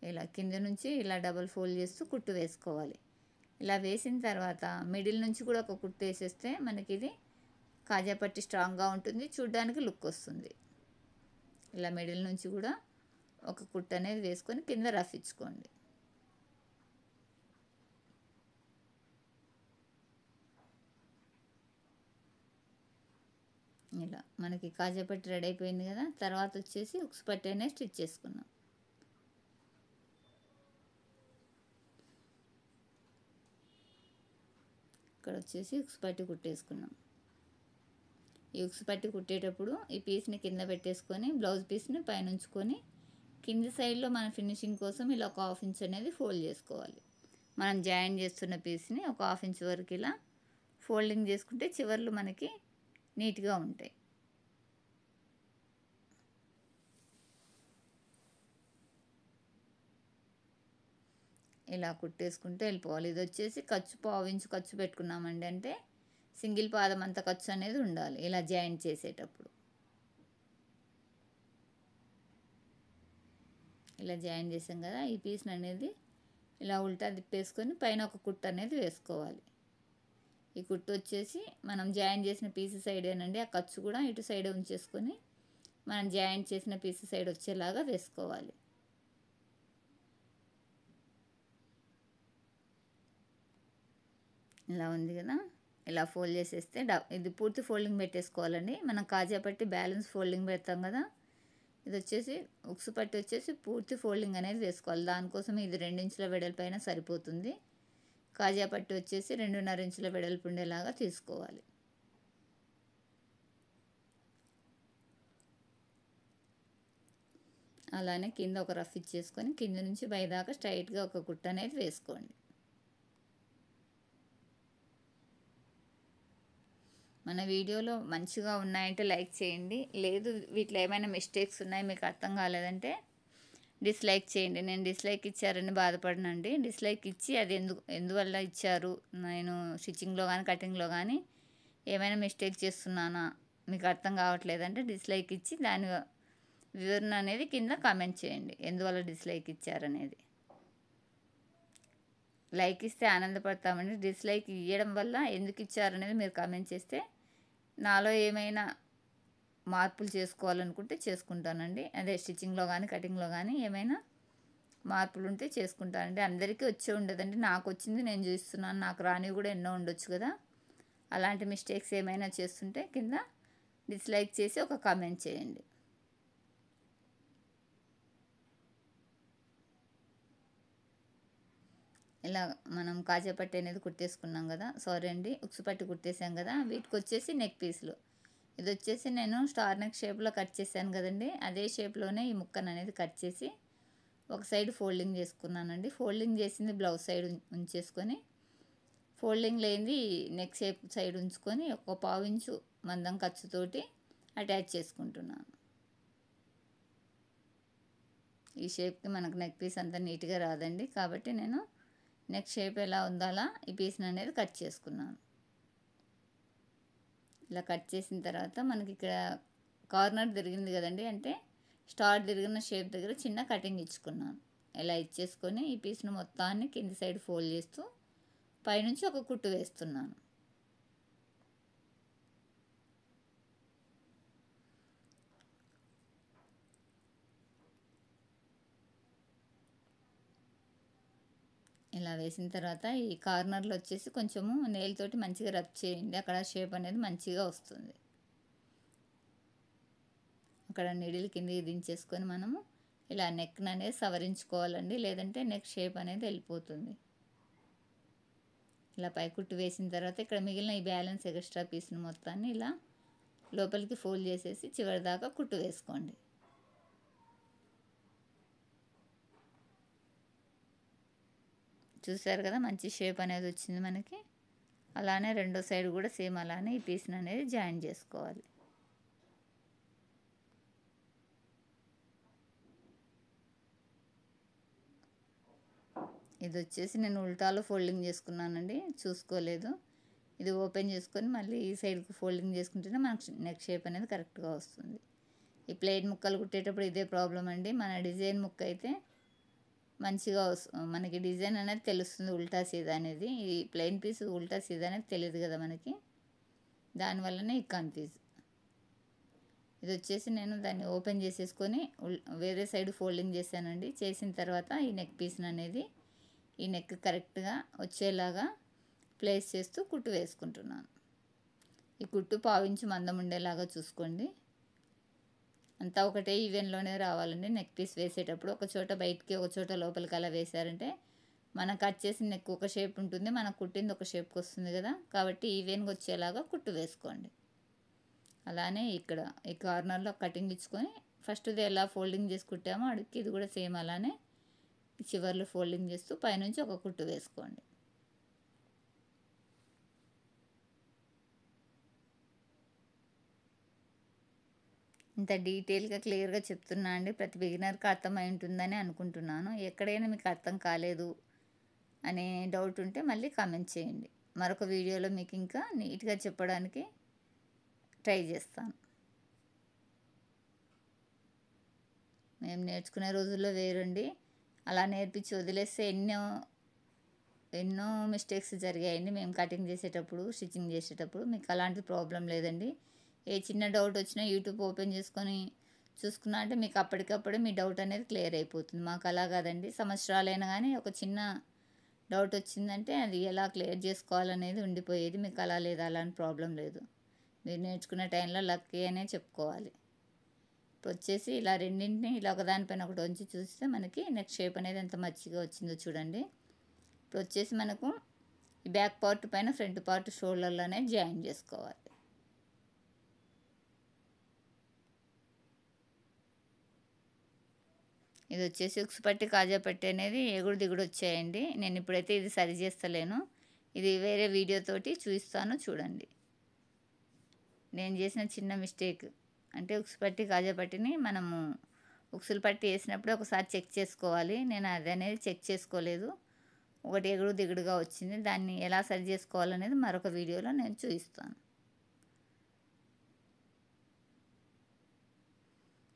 ఇలా కింద నుంచి ఇలా డబల్ ఫోల్డ్ చేస్తూ కుట్టు వేసుకోవాలి. ఇలా వేసిన తర్వాత మిడిల్ నుంచి కూడా ఒక కుట్టు వేసేస్తే మనకి ఇది కాజా పట్టి స్ట్రాంగ్గా ఉంటుంది, చూడ్డానికి లుక్ వస్తుంది. ఇలా మిడిల్ నుంచి కూడా ఒక కుట్టు అనేది వేసుకొని కింద రఫ్ ఇచ్చుకోండి. ఇలా మనకి కాజా పట్టి రెడీ అయిపోయింది కదా. తర్వాత వచ్చేసి ఉక్సు పట్టి అనేది స్టిచ్ చేసుకున్నాం. ఇక్కడ వచ్చేసి ఉక్సు పట్టి కుట్టేసుకున్నాం. ఈ ఉక్సు పట్టి కుట్టేటప్పుడు ఈ పీస్ని కింద పెట్టేసుకొని బ్లౌజ్ పీస్ని పైన ఉంచుకొని కింది సైడ్లో మన ఫినిషింగ్ కోసం ఇలా ఒక 1/2 ఇంచ్ అనేది ఫోల్డ్ చేసుకోవాలి. మనం జాయిన్ చేస్తున్న పీస్ని ఒక 1/2 ఇంచ్ వరకు ఇలా ఫోల్డింగ్ చేసుకుంటే చివర్లు మనకి నీట్గా ఉంటాయి. ఇలా కుట్టేసుకుంటూ వెళ్ళిపోవాలి. ఇది వచ్చేసి ఖర్చు 1/2 ఇంచు ఖర్చు పెట్టుకున్నామండి, అంటే సింగిల్ పాదం అంత ఖర్చు అనేది ఉండాలి ఇలా జాయిన్ చేసేటప్పుడు. ఇలా జాయిన్ చేసాం కదా, ఈ పీస్ని అనేది ఇలా ఉల్టా తిప్పేసుకొని పైన ఒక కుట్టు అనేది వేసుకోవాలి. ఈ కుట్టు వచ్చేసి మనం జాయిన్ చేసిన పీస్ సైడేనండి, ఆ ఖర్చు కూడా ఇటు సైడే ఉంచేసుకొని మనం జాయిన్ చేసిన పీస్ సైడ్ వచ్చేలాగా వేసుకోవాలి. ఇలా ఉంది కదా, ఇలా ఫోల్డ్ చేసేస్తే ఇది పూర్తి ఫోల్డింగ్ పెట్టేసుకోవాలండి. మనం కాజా పట్టి బ్యాలెన్స్ ఫోల్డింగ్ పెడతాం కదా, ఇది వచ్చేసి ఉక్సు పట్టి వచ్చేసి పూర్తి ఫోల్డింగ్ అనేది వేసుకోవాలి. దానికోసం ఇది 2 ఇంచుల వెడల్పైన సరిపోతుంది. కాజా పట్టి వచ్చేసి 2.5 ఇంచుల వెడల్పు ఉండేలాగా తీసుకోవాలి. అలానే కింద ఒక రఫ్ ఇచ్చేసుకొని కింద నుంచి పై దాకా స్ట్రైట్గా ఒక కుట్టు అనేది వేసుకోండి. మన వీడియోలో మంచిగా ఉన్నాయంటే లైక్ చేయండి, లేదు వీటిలో ఏమైనా మిస్టేక్స్ ఉన్నాయి మీకు అర్థం కాలేదంటే డిస్లైక్ చేయండి. నేను డిస్లైక్ ఇచ్చారని బాధపడనండి. డిస్లైక్ ఇచ్చి అది ఎందువల్ల ఇచ్చారు, నేను స్టిచ్చింగ్లో కానీ కటింగ్లో కానీ ఏమైనా మిస్టేక్ చేస్తున్నానా మీకు అర్థం కావట్లేదంటే డిస్లైక్ ఇచ్చి దాని వివరణ అనేది కింద కామెంట్ చేయండి, ఎందువల్ల డిస్లైక్ ఇచ్చారనేది. లైక్ ఇస్తే ఆనందపడతామండి, డిస్లైక్ ఇవ్వడం వల్ల ఎందుకు ఇచ్చారనేది మీరు కామెంట్ చేస్తే నాలో ఏమైనా మార్పులు చేసుకోవాలనుకుంటే చేసుకుంటానండి. అదే స్టిచ్చింగ్లో కానీ కటింగ్లో కానీ ఏమైనా మార్పులు ఉంటే చేసుకుంటానండి. అందరికీ వచ్చే ఉండదండి, నాకు వచ్చింది నేను చూస్తున్నాను, నాకు రానివి కూడా ఎన్నో ఉండొచ్చు కదా. అలాంటి మిస్టేక్స్ ఏమైనా చేస్తుంటే కింద డిస్లైక్ చేసి ఒక కామెంట్ చేయండి. ఇలా మనం కాజా పట్టి అనేది కుట్టేసుకున్నాం కదా, సారీ అండి ఉక్సు పట్టి కుట్టేసాం కదా. వీటికి వచ్చేసి నెక్ పీసులు, ఇది వచ్చేసి నేను స్టార్ నెక్ షేప్లో కట్ చేశాను కదండి, అదే షేప్లోనే ఈ ముక్కను అనేది కట్ చేసి ఒక సైడ్ ఫోల్డింగ్ చేసుకున్నానండి. ఫోల్డింగ్ చేసింది బ్లౌజ్ సైడ్ ఉంచేసుకొని ఫోల్డింగ్ లేనిది నెక్ షేప్ సైడ్ ఉంచుకొని ఒక 1/2 ఇంచు మందం ఖర్చుతోటి అటాచ్ చేసుకుంటున్నాను. ఈ షేప్కి మనకు నెక్ పీస్ అంతా నీట్గా రాదండి, కాబట్టి నేను నెక్ షేప్ ఎలా ఉందో అలా ఈ పీస్ని అనేది కట్ చేసుకున్నాను. ఇలా కట్ చేసిన తర్వాత మనకి ఇక్కడ కార్నర్ తిరిగింది కదండి, అంటే స్టార్ తిరిగిన షేప్ దగ్గర చిన్న కటింగ్ ఇచ్చుకున్నాను. ఇలా ఇచ్చేసుకొని ఈ పీస్ను మొత్తాన్ని కింది సైడ్ ఫోల్డ్ చేస్తూ పైనుంచి ఒక కుట్టు వేస్తున్నాను. ఇలా వేసిన తర్వాత ఈ కార్నర్లో వచ్చేసి కొంచెము నెయిల్ తోటి మంచిగా రబ్ చేయండి, అక్కడ షేప్ అనేది మంచిగా వస్తుంది. అక్కడ నీడిల్ కిందకి దించేసుకొని మనము ఇలా నెక్ అనేది సవరించుకోవాలండి, లేదంటే నెక్ షేప్ అనేది వెళ్ళిపోతుంది. ఇలా పై కుట్టు వేసిన తర్వాత ఇక్కడ మిగిలిన ఈ బ్యాలెన్స్ ఎక్స్ట్రా పీస్ని మొత్తాన్ని ఇలా లోపలికి ఫోల్డ్ చేసేసి చివరి దాకా కుట్టు వేసుకోండి. చూసారు కదా మంచి షేప్ అనేది వచ్చింది మనకి. అలానే రెండో సైడ్ కూడా సేమ్ అలానే ఈ పీస్ని అనేది జాయిన్ చేసుకోవాలి. ఇది వచ్చేసి నేను ఉల్టాలో ఫోల్డింగ్ చేసుకున్నానండి, చూసుకోలేదు. ఇది ఓపెన్ చేసుకొని మళ్ళీ ఈ సైడ్కి ఫోల్డింగ్ చేసుకుంటేనే మనకు నెక్ షేప్ అనేది కరెక్ట్గా వస్తుంది. ఈ ప్లెయిన్ ముక్కలు కుట్టేటప్పుడు ఇదే ప్రాబ్లం అండి. మన డిజైన్ ముక్క అయితే మంచిగా మనకి డిజైన్ అనేది తెలుస్తుంది, ఉల్టా సీదా అనేది. ఈ ప్లెయిన్ పీస్ ఉల్టా సీదా అనేది తెలియదు కదా మనకి, దానివల్లనే ఈ కన్ఫ్యూజ్. ఇది వచ్చేసి నేను దాన్ని ఓపెన్ చేసేసుకొని వేరే సైడ్ ఫోల్డింగ్ చేశానండి. చేసిన తర్వాత ఈ నెక్ పీస్ని అనేది ఈ నెక్ కరెక్ట్గా వచ్చేలాగా ప్లేస్ చేస్తూ కుట్టు వేసుకుంటున్నాను. ఈ కుట్టు పావించి మందం ఉండేలాగా చూసుకోండి. అంతా ఒకటే ఈవెన్లోనే రావాలండి. నెక్ పీస్ వేసేటప్పుడు ఒక చోట బయటికి ఒక చోట లోపలికి అలా వేశారంటే మనం కట్ చేసిన నెక్ ఒక షేప్ ఉంటుంది, మనకు కుట్టింది ఒక షేప్కి వస్తుంది కదా. కాబట్టి ఈవెన్గా వచ్చేలాగా కుట్టు వేసుకోండి. అలానే ఇక్కడ ఈ కార్నర్లో కటింగ్ ఇచ్చుకొని ఫస్ట్ది ఎలా ఫోల్డింగ్ చేసి కుట్టామో అడిగి ఇది కూడా సేమ్ అలానే చివర్లో ఫోల్డింగ్ చేస్తూ పైనుంచి ఒక కుట్టు వేసుకోండి. ఇంత డీటెయిల్గా క్లియర్గా చెప్తున్నా అండి, ప్రతి బిగినర్కి అర్థమై ఉంటుందని అనుకుంటున్నాను. ఎక్కడైనా మీకు అర్థం కాలేదు అనే డౌట్ ఉంటే మళ్ళీ కామెంట్ చేయండి. మరొక వీడియోలో మీకు ఇంకా నీట్గా చెప్పడానికి ట్రై చేస్తాను. మేము నేర్చుకునే రోజుల్లో వేరండి. అలా నేర్పించి వదిలేస్తే ఎన్నో మిస్టేక్స్ జరిగాయండి మేము కటింగ్ చేసేటప్పుడు, స్టిచ్చింగ్ చేసేటప్పుడు. మీకు అలాంటి ప్రాబ్లం లేదండి. ఏ చిన్న డౌట్ వచ్చినా యూట్యూబ్ ఓపెన్ చేసుకొని చూసుకున్నా అంటే మీకు అప్పటికప్పుడే మీ డౌట్ అనేది క్లియర్ అయిపోతుంది. మాకు అలా కాదండి, సంవత్సరాలైనా కానీ ఒక చిన్న డౌట్ వచ్చిందంటే అది ఎలా క్లియర్ చేసుకోవాలనేది ఉండిపోయేది. మీకు అలా లేదు, అలాంటి ప్రాబ్లం లేదు. మీరు నేర్చుకునే టైంలో లక్కీ అనే చెప్పుకోవాలి. ఇప్పుడు వచ్చేసి ఇలా రెండింటిని ఇలా ఒకదానిపైన ఒకటి ఉంచి చూస్తే మనకి నెక్ షేప్ అనేది ఎంత మంచిగా వచ్చిందో చూడండి. ఇప్పుడు వచ్చేసి మనకు ఈ బ్యాక్ పార్ట్ పైన ఫ్రంట్ పార్ట్ షోల్డర్లోనే జాయిన్ చేసుకోవాలి. ఇది వచ్చేసి ఉక్స్ పట్టి కాజా పట్టి అనేది ఎగుడు దిగుడు వచ్చాయండి. నేను ఇప్పుడైతే ఇది సరి చేస్తలేను, ఇది వేరే వీడియోతోటి చూపిస్తాను చూడండి. నేను చేసిన చిన్న మిస్టేక్ అంటే ఉక్స్ పట్టి కాజా పట్టిని మనము ఉక్సులు పట్టి వేసినప్పుడు ఒకసారి చెక్ చేసుకోవాలి. నేను అది అనేది చెక్ చేసుకోలేదు, ఒకటి ఎగుడు దిగుడుగా వచ్చింది. దాన్ని ఎలా సరి చేసుకోవాలనేది మరొక వీడియోలో నేను చూపిస్తాను.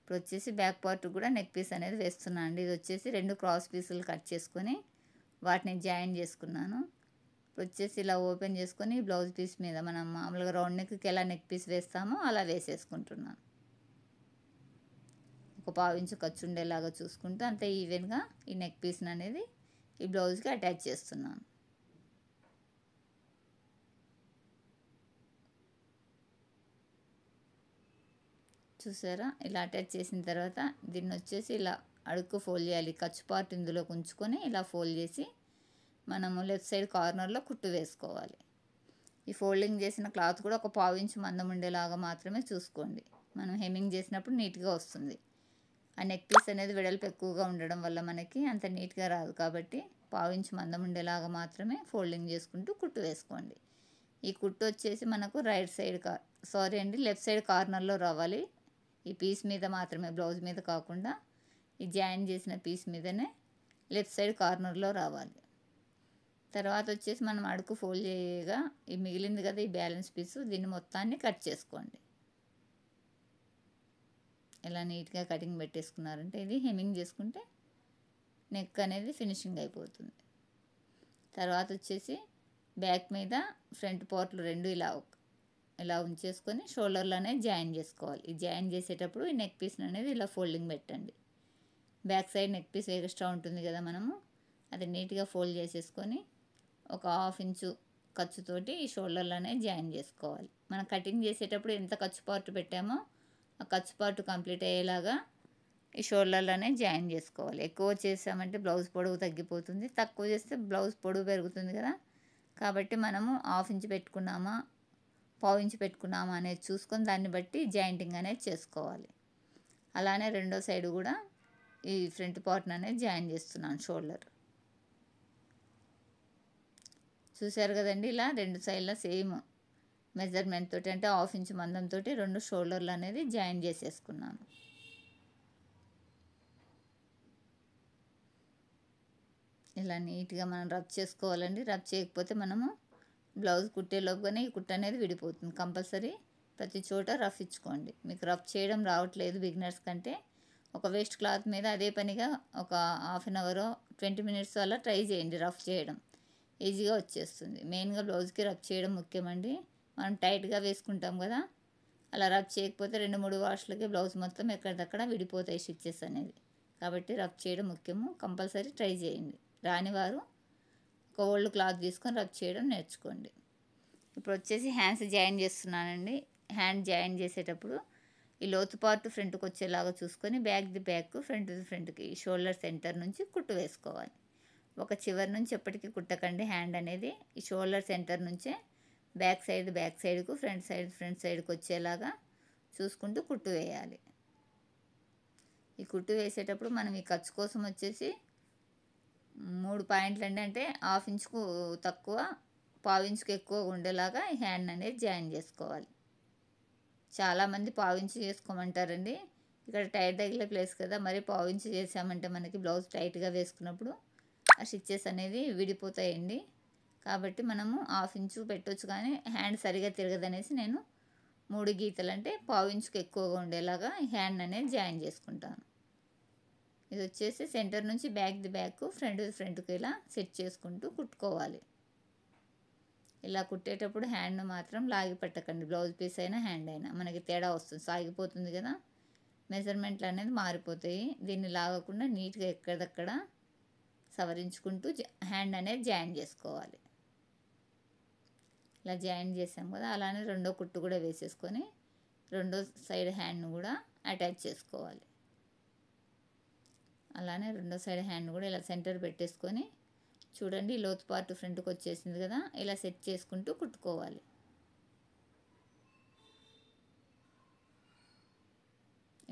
ఇప్పుడు వచ్చేసి బ్యాక్ పార్ట్ కూడా నెక్ పీస్ అనేది వేస్తున్నాను అండి. ఇది వచ్చేసి 2 క్రాస్ పీసులు కట్ చేసుకొని వాటిని జాయిన్ చేసుకున్నాను. ఇప్పుడు వచ్చేసి ఇలా ఓపెన్ చేసుకొని బ్లౌజ్ పీస్ మీద మనం మామూలుగా రౌండ్ నెక్కి ఎలా నెక్ పీస్ వేస్తామో అలా వేసేసుకుంటున్నాను. ఒక 1/2 ఇంచు ఖర్చు ఉండేలాగా చూసుకుంటూ అంతే ఈవెన్గా ఈ నెక్ పీస్ని అనేది ఈ బ్లౌజ్కి అటాచ్ చేస్తున్నాను. చూసారా, ఇలా అటాచ్ చేసిన తర్వాత దీన్ని వచ్చేసి ఇలా అడుక్కు ఫోల్డ్ చేయాలి. ఖర్చు పార్ట్ ఇందులోకి ఉంచుకొని ఇలా ఫోల్డ్ చేసి మనము లెఫ్ట్ సైడ్ కార్నర్లో కుట్టు వేసుకోవాలి. ఈ ఫోల్డింగ్ చేసిన క్లాత్ కూడా ఒక 1/2 ఇంచు మందం ఉండేలాగా మాత్రమే చూసుకోండి. మనం హెమ్మింగ్ చేసినప్పుడు నీట్గా వస్తుంది. ఆ నెక్ పీస్ అనేది వెడల్పు ఎక్కువగా ఉండడం వల్ల మనకి అంత నీట్గా రాదు. కాబట్టి 1/2 ఇంచు మందం ఉండేలాగా మాత్రమే ఫోల్డింగ్ చేసుకుంటూ కుట్టు వేసుకోండి. ఈ కుట్టు వచ్చేసి మనకు లెఫ్ట్ సైడ్ కార్నర్లో రావాలి. ఈ పీస్ మీద మాత్రమే, బ్లౌజ్ మీద కాకుండా ఈ జాయిన్ చేసిన పీస్ మీదనే లెఫ్ట్ సైడ్ కార్నర్లో రావాలి. తర్వాత వచ్చేసి మనం అడుగు ఫోల్డ్ చేయగా ఈ మిగిలింది కదా ఈ బ్యాలెన్స్ పీసు, దీన్ని మొత్తాన్ని కట్ చేసుకోండి. ఇలా నీట్గా కటింగ్ పెట్టేసుకున్నారంటే ఇది హెమ్మింగ్ చేసుకుంటే నెక్ అనేది ఫినిషింగ్ అయిపోతుంది. తర్వాత వచ్చేసి బ్యాక్ మీద ఫ్రంట్ పార్ట్లు 2 ఇలా ఉంచేసుకొని షోల్డర్లోనే జాయిన్ చేసుకోవాలి. ఈ జాయిన్ చేసేటప్పుడు ఈ నెక్ పీస్ అనేది ఇలా ఫోల్డింగ్ పెట్టండి. Back side neck piece extra ఉంటుంది కదా, మనము అది నీట్గా ఫోల్డ్ చేసేసుకొని ఒక 1/2 ఇంచు ఖర్చుతోటి ఈ షోల్డర్లోనే జాయిన్ చేసుకోవాలి. మనం కటింగ్ చేసేటప్పుడు ఎంత ఖర్చు పార్ట్ పెట్టామో ఆ ఖర్చు పార్ట్ కంప్లీట్ అయ్యేలాగా ఈ షోల్డర్లోనే జాయిన్ చేసుకోవాలి. ఎక్కువ చేసామంటే బ్లౌజ్ పొడవు తగ్గిపోతుంది, తక్కువ చేస్తే బ్లౌజ్ పొడవు పెరుగుతుంది కదా. కాబట్టి మనము 1/2 ఇంచు పెట్టుకున్నామా 1/2 ఇంచు పెట్టుకున్నామా అనేది చూసుకొని దాన్ని బట్టి జాయింటింగ్ అనేది చేసుకోవాలి. అలానే రెండో సైడ్ కూడా ఈ ఫ్రంట్ పార్ట్ అనేది జాయిన్ చేస్తున్నాను షోల్డర్. చూసారు కదండి, ఇలా 2 సైడ్ల సేమ్ మెజర్మెంట్ తోటి అంటే 1/2 ఇంచ్ మందంతో 2 షోల్డర్లు అనేది జాయిన్ చేసేసుకున్నాను. ఇలా నీట్గా మనం రబ్ చేసుకోవాలండి. రబ్ చేయకపోతే మనము బ్లౌజ్ కుట్టేలోపుగానే ఈ కుట్ట అనేది విడిపోతుంది. కంపల్సరీ ప్రతి చోట రఫ్ ఇచ్చుకోండి. మీకు రఫ్ చేయడం రావట్లేదు బిగినర్స్ కంటే, ఒక వేస్ట్ క్లాత్ మీద అదే పనిగా ఒక హాఫ్ అన్ అవర్ 20 మినిట్స్ అలా ట్రై చేయండి రఫ్ చేయడం. ఈజీగా వచ్చేస్తుంది. మెయిన్గా బ్లౌజ్కి రబ్ చేయడం ముఖ్యమండి. మనం టైట్గా వేసుకుంటాం కదా, అలా రబ్ చేయకపోతే 2-3 వాష్లకి బ్లౌజ్ మొత్తం ఎక్కడిదక్కడ విడిపోతాయి స్టిచ్చెస్ అనేది. కాబట్టి రబ్ చేయడం ముఖ్యము. కంపల్సరీ ట్రై చేయండి. రానివారు ఒక ఓల్డ్ క్లాత్ తీసుకొని రబ్ చేయడం నేర్చుకోండి. ఇప్పుడు వచ్చేసి హ్యాండ్స్ జాయిన్ చేస్తున్నానండి. హ్యాండ్ జాయిన్ చేసేటప్పుడు ఈ లోతు పార్ట్ ఫ్రంట్కి వచ్చేలాగా చూసుకొని back the back, front the ఫ్రంట్కి షోల్డర్ సెంటర్ నుంచి కుట్టు వేసుకోవాలి. ఒక చివరి నుంచి ఎప్పటికీ కుట్టకండి. హ్యాండ్ అనేది ఈ షోల్డర్ సెంటర్ నుంచే బ్యాక్ సైడ్కు, ఫ్రంట్ సైడ్కి వచ్చేలాగా చూసుకుంటూ కుట్టు వేయాలి. ఈ కుట్టు వేసేటప్పుడు మనం ఈ ఖర్చు కోసం వచ్చేసి 3 పాయింట్లు అండి, అంటే 1/2 ఇంచుకు తక్కువ, 1/4 ఇంచుకు ఎక్కువ ఉండేలాగా ఈ హ్యాండ్ అనేది జాయిన్ చేసుకోవాలి. చాలామంది 1/4 ఇంచు చేసుకోమంటారండి. ఇక్కడ టైట్ తగిలే ప్లేస్ కదా, మరి 1/4 ఇంచు చేసామంటే మనకి బ్లౌజ్ టైట్గా వేసుకున్నప్పుడు ఆ స్టిచ్చెస్ అనేది విడిపోతాయండి. కాబట్టి మనము 1/2 ఇంచు పెట్టవచ్చు, కానీ హ్యాండ్ సరిగా తిరగదనేసి నేను 3 గీతలు అంటే 1/4 ఇంచుకు ఎక్కువగా ఉండేలాగా హ్యాండ్ అనేది జాయిన్ చేసుకుంటాను. ఇది వచ్చేసి సెంటర్ నుంచి back the back, front the ఫ్రంట్కి ఇలా సెట్ చేసుకుంటూ కుట్టుకోవాలి. ఇలా కుట్టేటప్పుడు హ్యాండ్ మాత్రం లాగి పట్టకండి. బ్లౌజ్ పీస్ అయినా హ్యాండ్ అయినా మనకి తేడా వస్తుంది, సాగిపోతుంది కదా, మెజర్మెంట్లు అనేది మారిపోతాయి. దీన్ని లాగకుండా నీట్గా ఎక్కడిదక్కడ సవరించుకుంటూ హ్యాండ్ అనేది జాయిన్ చేసుకోవాలి. ఇలా జాయిన్ చేసాం కదా, అలానే రెండో కుట్టు కూడా వేసేసుకొని రెండో సైడ్ హ్యాండ్ను కూడా అటాచ్ చేసుకోవాలి. అలానే రెండో సైడ్ హ్యాండ్ కూడా ఇలా సెంటర్ పెట్టేసుకొని చూడండి, లోతు పార్ట్ ఫ్రంట్కి వచ్చేసింది కదా, ఇలా సెట్ చేసుకుంటూ కుట్టుకోవాలి.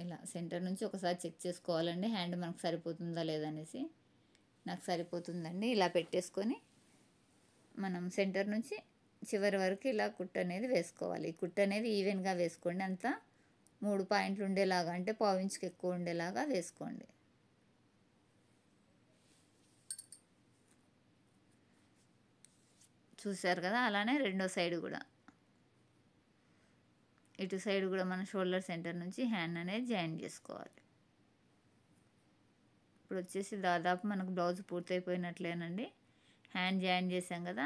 ఇలా సెంటర్ నుంచి ఒకసారి చెక్ చేసుకోవాలండి, హ్యాండ్ మనకు సరిపోతుందా లేదనేసి. నాకు సరిపోతుందండి. ఇలా పెట్టేసుకొని మనం సెంటర్ నుంచి చివరి వరకు ఇలా కుట్టు అనేది వేసుకోవాలి. ఈ కుట్టు అనేది ఈవెన్గా వేసుకోండి. అంతా 3 పాయింట్లు ఉండేలాగా, అంటే 1/4 ఇంచుకి ఎక్కువ ఉండేలాగా వేసుకోండి. చూసారు కదా, అలానే రెండో సైడ్ కూడా, ఇటు సైడ్ కూడా మన షోల్డర్ సెంటర్ నుంచి హ్యాండ్ అనేది జాయిన్ చేసుకోవాలి. ఇప్పుడు వచ్చేసి దాదాపు మనకు బ్లౌజ్ పూర్తయిపోయినట్లేనండి. హ్యాండ్ జాయిన్ చేసాం కదా,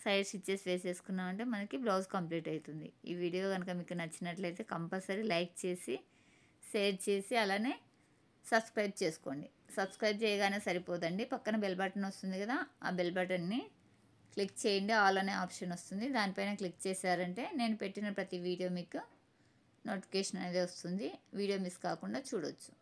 సైడ్ స్టిచ్చెస్ వేసేసుకున్నామంటే మనకి బ్లౌజ్ కంప్లీట్ అవుతుంది. ఈ వీడియో కనుక మీకు నచ్చినట్లయితే కంపల్సరీ లైక్ చేసి, షేర్ చేసి, అలానే సబ్స్క్రైబ్ చేసుకోండి. సబ్స్క్రైబ్ చేయగానే సరిపోదండి, పక్కన బెల్ బటన్ వస్తుంది కదా, ఆ బెల్ బటన్ని క్లిక్ చేయండి. ఆల్ అనే ఆప్షన్ వస్తుంది, దానిపైన క్లిక్ చేశారంటే నేను పెట్టిన ప్రతి వీడియో మీకు నోటిఫికేషన్ అనేది వస్తుంది. వీడియో మిస్ కాకుండా చూడొచ్చు.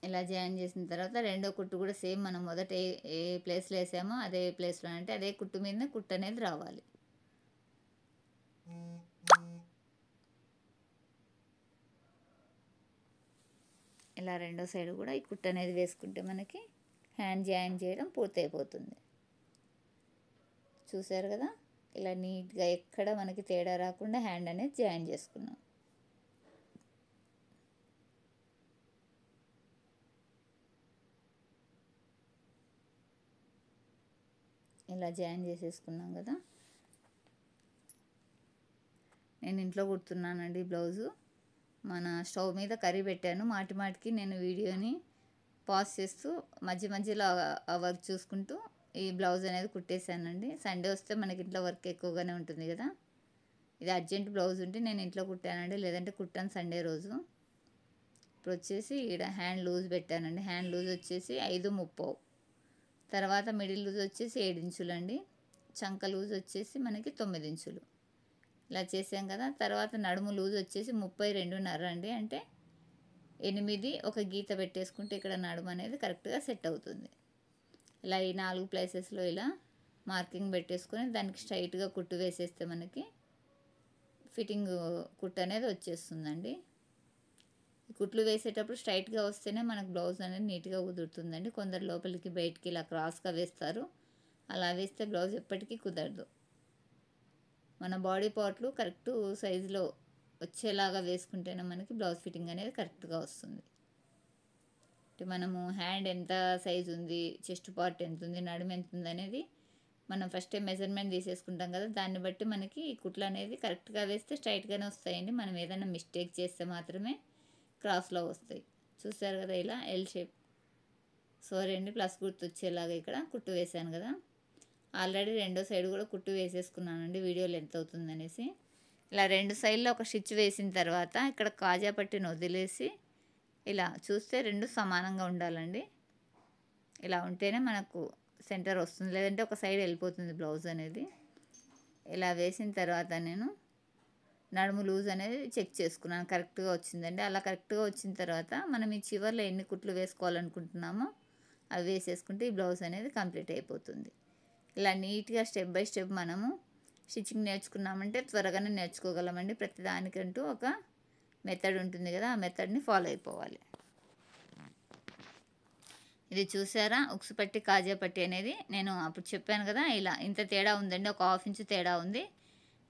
ఇలా జాయిన్ చేసిన తర్వాత రెండో కుట్టు కూడా సేమ్ మనం మొదట ఏ ప్లేస్లో వేసామో అదే ప్లేస్లో, అంటే అదే కుట్టు మీదనే కుట్టు అనేది రావాలి. ఇలా రెండో సైడ్ కూడా ఈ కుట్టు అనేది వేసుకుంటే మనకి హ్యాండ్ జాయిన్ చేయడం పూర్తయిపోతుంది. చూసారు కదా, ఇలా నీట్గా ఎక్కడ మనకి తేడా రాకుండా హ్యాండ్ అనేది జాయిన్ చేసుకున్నాం. ఇలా జాయిన్ చేసేసుకున్నాం కదా. నేను ఇంట్లో కుడుతున్నానండి బ్లౌజు. మన స్టవ్ మీద కర్రీ పెట్టాను, మాటికి నేను వీడియోని పాజ్ చేస్తూ మధ్యలో ఆ వర్క్ చూసుకుంటూ ఈ బ్లౌజ్ అనేది కుట్టేశానండి. సండే వస్తే మనకి ఇంట్లో వర్క్ ఎక్కువగానే ఉంటుంది కదా. ఇది అర్జెంట్ బ్లౌజ్ ఉంటే నేను ఇంట్లో కుట్టానండి, లేదంటే కుట్టాను సండే రోజు. ఇప్పుడు వచ్చేసి ఇక్కడ హ్యాండ్ లూజ్ పెట్టానండి. హ్యాండ్ లూజ్ వచ్చేసి 5:30. తర్వాత మిడిల్ లూజ్ వచ్చేసి 7 ఇంచులు అండి. చంక లూజ్ వచ్చేసి మనకి 9 ఇంచులు. ఇలా చేసాం కదా. తర్వాత నడుము లూజ్ వచ్చేసి 32.5 అండి, అంటే 8 ఒక గీత పెట్టేసుకుంటే ఇక్కడ నడుము అనేది కరెక్ట్గా సెట్ అవుతుంది. ఇలా ఈ 4 ప్లేసెస్లో ఇలా మార్కింగ్ పెట్టేసుకొని దానికి స్ట్రైట్గా కుట్టు వేసేస్తే మనకి ఫిట్టింగ్ కుట్టు అనేది వచ్చేస్తుందండి. ఈ కుట్లు వేసేటప్పుడు స్ట్రైట్గా వస్తేనే మనకు బ్లౌజ్ అనేది నీట్గా కుదురుతుందండి. కొందరు లోపలికి బయటికి ఇలా క్రాస్గా వేస్తారు. అలా వేస్తే బ్లౌజ్ ఎప్పటికీ కుదరదు. మన బాడీ పార్ట్లు కరెక్ట్ సైజులో వచ్చేలాగా వేసుకుంటేనే మనకి బ్లౌజ్ ఫిట్టింగ్ అనేది కరెక్ట్గా వస్తుంది. అంటే మనము హ్యాండ్ ఎంత సైజు ఉంది, చెస్ట్ పార్ట్ ఎంత ఉంది, నడుము ఎంత ఉంది అనేది మనం ఫస్టే మెజర్మెంట్ తీసేసుకుంటాం కదా. దాన్ని బట్టి మనకి ఈ కుట్లు అనేది కరెక్ట్గా వేస్తే స్ట్రైట్గానే వస్తాయండి. మనం ఏదైనా మిస్టేక్ చేస్తే మాత్రమే క్రాస్లో వస్తాయి. చూసారు కదా, ఇలా ఎల్ షేప్ సారీ అండి, ప్లస్ గుర్తు వచ్చేలాగా ఇక్కడ కుట్టు వేసాను కదా. ఆల్రెడీ రెండో సైడ్ కూడా కుట్టు వేసేసుకున్నానండి, వీడియో లెంత్ అవుతుందనేసి. ఇలా రెండు సైడ్లో ఒక స్టిచ్ వేసిన తర్వాత ఇక్కడ కాజా పట్టిని వదిలేసి ఇలా చూస్తే రెండు సమానంగా ఉండాలండి. ఇలా ఉంటేనే మనకు సెంటర్ వస్తుంది, లేదంటే ఒక సైడ్ వెళ్ళిపోతుంది బ్లౌజ్ అనేది. ఇలా వేసిన తర్వాత నేను నడుము లూజ్ అనేది చెక్ చేసుకున్నాను, కరెక్ట్గా వచ్చిందండి. అలా కరెక్ట్గా వచ్చిన తర్వాత మనం ఈ చివర్లో ఎన్ని కుట్లు వేసుకోవాలనుకుంటున్నామో అవి వేసేసుకుంటే ఈ బ్లౌజ్ అనేది కంప్లీట్ అయిపోతుంది. ఇలా నీట్గా స్టెప్ బై స్టెప్ మనము స్టిచ్చింగ్ నేర్చుకున్నామంటే త్వరగానే నేర్చుకోగలమండి. ప్రతి దానికంటూ ఒక మెథడ్ ఉంటుంది కదా, ఆ మెథడ్ని ఫాలో అయిపోవాలి. ఇది చూసారా, ఉక్సు పట్టి కాజా పట్టి అనేది నేను అప్పుడు చెప్పాను కదా, ఇలా ఇంత తేడా ఉందండి, ఒక 1/2 ఇంచు తేడా ఉంది.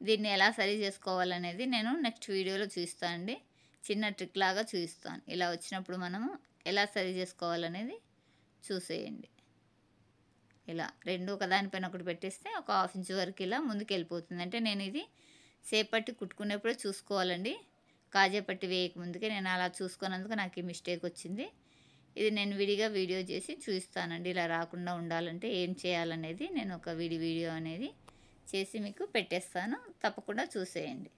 దీన్ని ఎలా సరి చేసుకోవాలనేది నేను నెక్స్ట్ వీడియోలో చూపిస్తానండి. చిన్న ట్రిక్ లాగా చూపిస్తాను. ఇలా వచ్చినప్పుడు మనము ఎలా సరి చేసుకోవాలనేది చూసేయండి. ఇలా రెండు ఒకదానిపైన ఒకటి పెట్టేస్తే ఒక 1/2 ఇంచు వరకు ఇలా ముందుకు వెళ్ళిపోతుంది. అంటే నేను ఇది సేప్ పట్టి కుట్టుకునేప్పుడే చూసుకోవాలండి, కాజా పట్టి వేయక ముందుకే. నేను అలా చూసుకున్నందుకు నాకు ఈ మిస్టేక్ వచ్చింది. ఇది నేను విడిగా వీడియో చేసి చూపిస్తానండి. ఇలా రాకుండా ఉండాలంటే ఏం చేయాలనేది నేను ఒక వీడియో అనేది చేసి మీకు పెట్టేస్తాను, తప్పకుండా చూసేయండి.